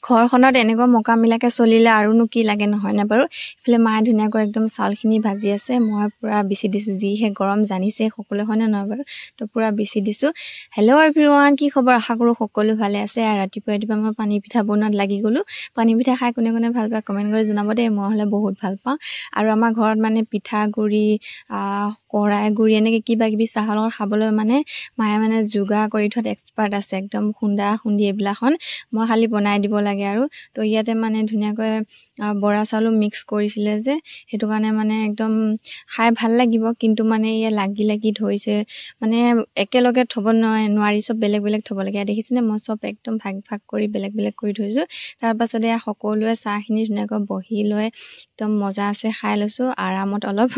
ঘৰখনত এনেকুৱা মকামিলাকে চলিলে আৰুনো কি লাগে নহয়নে বাৰু। ইফালে মায়ে ধুনীয়াকৈ একদম চাউলখিনি ভাজি আছে, মই পূৰা বিচি দিছোঁ। যিহে গৰম জানিছে সকলোৱে, হয়নে নহয় বাৰু। তো পূৰা বিচি দিছোঁ। হেল্ল' এভৰিৱান, কি খবৰ? আশা কৰোঁ সকলো ভালে আছে। আৰু ৰাতিপুৱা মই পানী পিঠা বনোৱাত লাগি গ'লোঁ। পানী পিঠা খাই কোনে কোনে ভাল পায় কমেণ্ট কৰি জনাব দেই। মই হ'লে বহুত ভাল পাওঁ। আৰু আমাৰ ঘৰত মানে পিঠাগুড়ি, কৰাই গুড়ি এনেকৈ কিবা কিবি চাহৰ লগত খাবলৈ মানে মায়ে মানে যোগাৰ কৰি থোৱাত এক্সপাৰ্ট আছে। একদম খুন্দা খুন্দি এইবিলাকখন মই খালি বনাই দিব লাগে আৰু। তো ইয়াতে মানে ধুনীয়াকৈ বৰা চাউলো মিক্স কৰিছিলে যে, সেইটো কাৰণে মানে একদম খাই ভাল লাগিব। কিন্তু মানে ইয়াত লাগি লাগি ধৰিছে, মানে একেলগে থ'ব নোৱাৰি, চব বেলেগ বেলেগ থ'ব লাগে। দেখিছেনে, মই চব একদম ভাগ ভাগ কৰি বেলেগ বেলেগ কৰি থৈছোঁ। তাৰপাছতে সকলোৱে চাহখিনি ধুনীয়াকৈ বহি লৈ একদম মজা আছে খাই লৈছোঁ আৰামত। অলপ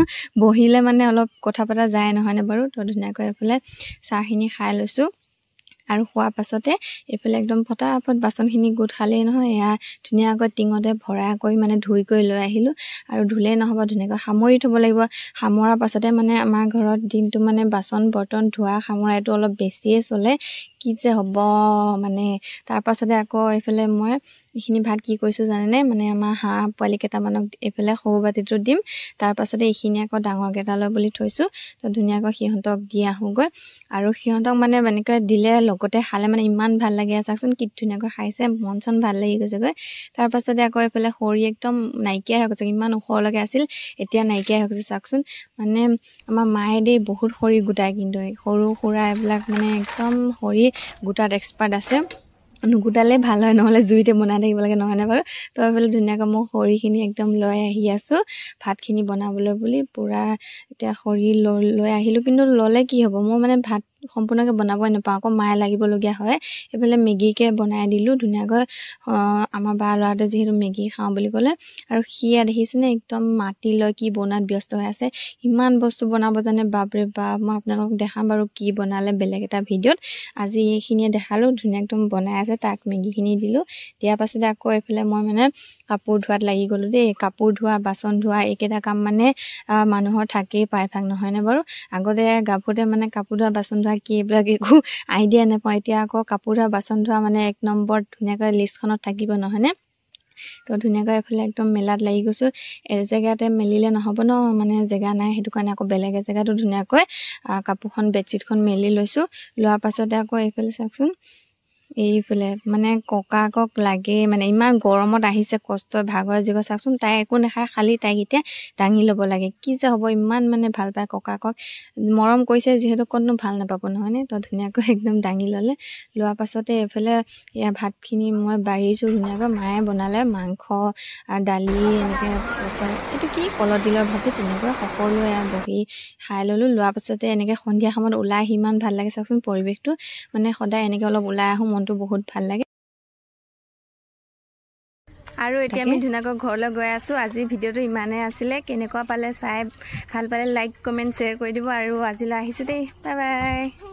বহিলে মানে অলপ কথা পতা যায় নহয়নে বাৰু। তো ধুনীয়াকৈ এইফালে চাহখিনি খাই লৈছোঁ। আৰু খোৱাৰ পাছতে এইফালে একদম ফটাফট বাচনখিনি গোট খালেই নহয়, এয়া ধুনীয়াকৈ টিঙতে ভৰাই কৰি মানে ধুই কৰি লৈ আহিলোঁ। আৰু ধুলেই নহ'ব, ধুনীয়াকৈ সামৰি থ'ব লাগিব। সামৰাৰ পাছতে মানে আমাৰ ঘৰত দিনটো মানে বাচন বৰ্তন ধোৱা সামৰা এইটো অলপ বেছিয়ে চলে। কি যে হ'ব মানে। তাৰপাছতে আকৌ এইফালে মই এইখিনি ভাত কি কৰিছোঁ জানেনে, মানে আমাৰ হাঁহ পোৱালি কেইটামানক এইফালে সৰু বাতিটো দিম। তাৰপাছতে এইখিনি আকৌ ডাঙৰকেইটালৈ বুলি থৈছোঁ। তো ধুনীয়াকৈ সিহঁতক দি আহোঁগৈ। আৰু সিহঁতক মানে এনেকৈ দিলে লগতে খালে মানে ইমান ভাল লাগে। চাওকচোন কি ধুনীয়াকৈ খাইছে, মন চন ভাল লাগি গৈছেগৈ। তাৰপাছতে আকৌ এইফালে খৰি একদম নাইকিয়া হৈ গৈছে, ইমান ওখলৈকে আছিল এতিয়া নাইকিয়া হৈ গৈছে। চাওকচোন মানে আমাৰ মায়ে দেই বহুত খৰি গোটায়, কিন্তু সৰু সুৰা এইবিলাক মানে একদম খৰি গোটাত এক্সপাৰ্ট আছে। নুগুটালে ভাল হয়, নহ'লে জুইতে বনাই থাকিব লাগে নহয়নে বাৰু। তো এইফালে ধুনীয়াকৈ মই খৰিখিনি একদম লৈ আহি আছোঁ ভাতখিনি বনাবলৈ বুলি। পূৰা এতিয়া খৰি লৈ আহিলোঁ, কিন্তু ল'লে কি হ'ব, মই মানে ভাত সম্পূৰ্ণকৈ বনাবই নাপাওঁ, আকৌ মায়ে লাগিবলগীয়া হয়। এইফালে মেগীকে বনাই দিলোঁ ধুনীয়াকৈ। আমাৰ বা ল'ৰাটোৱে যিহেতু মেগী খাওঁ বুলি ক'লে, আৰু সিয়া দেখিছেনে একদম মাতি লৈ কি বনোৱাত ব্যস্ত হৈ আছে। ইমান বস্তু বনাব জানে, বাপৰে বাপ। মই আপোনালোকক দেখাম বাৰু কি বনালে বেলেগ এটা ভিডিঅ'ত। আজি এইখিনিয়ে দেখালোঁ, ধুনীয়া একদম বনাই আছে। তাক মেগীখিনি দিলোঁ। দিয়াৰ পাছতে আকৌ এইফালে মই মানে কাপোৰ ধোৱাত লাগি গ'লোঁ দেই। কাপোৰ ধোৱা, বাচন ধোৱা, এইকেইটা কাম মানে মানুহৰ থাকেই প্ৰায়ভাগ নহয়নে বাৰু। আগতে গাভৰুতে মানে কাপোৰ ধোৱা, বাচন ধোৱা কি এইবিলাক একো আইডিয়া নাপাওঁ। এতিয়া আকৌ কাপোৰ ধোৱা, বাচন ধোৱা মানে এক নম্বৰ ধুনীয়াকৈ লিষ্টখনত থাকিব নহয়নে। তো ধুনীয়াকৈ এইফালে একদম মেলাত লাগি গৈছোঁ। এজেগাতে মেলিলে নহ'ব ন, মানে জেগা নাই, সেইটো কাৰণে আকৌ বেলেগ এজেগাতো ধুনীয়াকৈ কাপোৰখন বেডশ্বীটখন মেলি লৈছোঁ। লোৱাৰ পাছতে আকৌ এইফালে চাওকচোন, এইফালে মানে ককাকক লাগে, মানে ইমান গৰমত আহিছে কষ্ট ভাগৰ জিগৰ। চাওকচোন তাই একো নাখায়, খালি তাইক এতিয়া দাঙি ল'ব লাগে। কি যে হ'ব, ইমান মানে ভাল পায় ককাকক, মৰম কৰিছে যিহেতু ক'তনো ভাল নাপাব নহয়নে। তো ধুনীয়াকৈ একদম দাঙি ল'লে। লোৱাৰ পাছতে এইফালে এয়া ভাতখিনি মই বাঢ়িছোঁ ধুনীয়াকৈ। মায়ে বনালে মাংস আৰু দালি, এনেকৈ এইটো কি কলডিলৰ ভাজি, তেনেকৈ সকলোৱে বহি খাই ল'লোঁ। লোৱাৰ পাছতে এনেকৈ সন্ধিয়া সময়ত ওলাই আহি ইমান ভাল লাগে। চাওকচোন পৰিৱেশটো, মানে সদায় এনেকৈ অলপ ওলাই আহোঁ, মনটো বহুত ভাল লাগে। আৰু এতিয়া আমি ধুনীয়াকৈ ঘৰলৈ গৈ আছোঁ। আজিৰ ভিডিঅ'টো ইমানেই আছিলে। কেনেকুৱা পালে চাই ভাল পালে লাইক কমেণ্ট শ্বেয়াৰ কৰি দিব। আৰু আজিলৈ আহিছোঁ দেই, বাই বাই।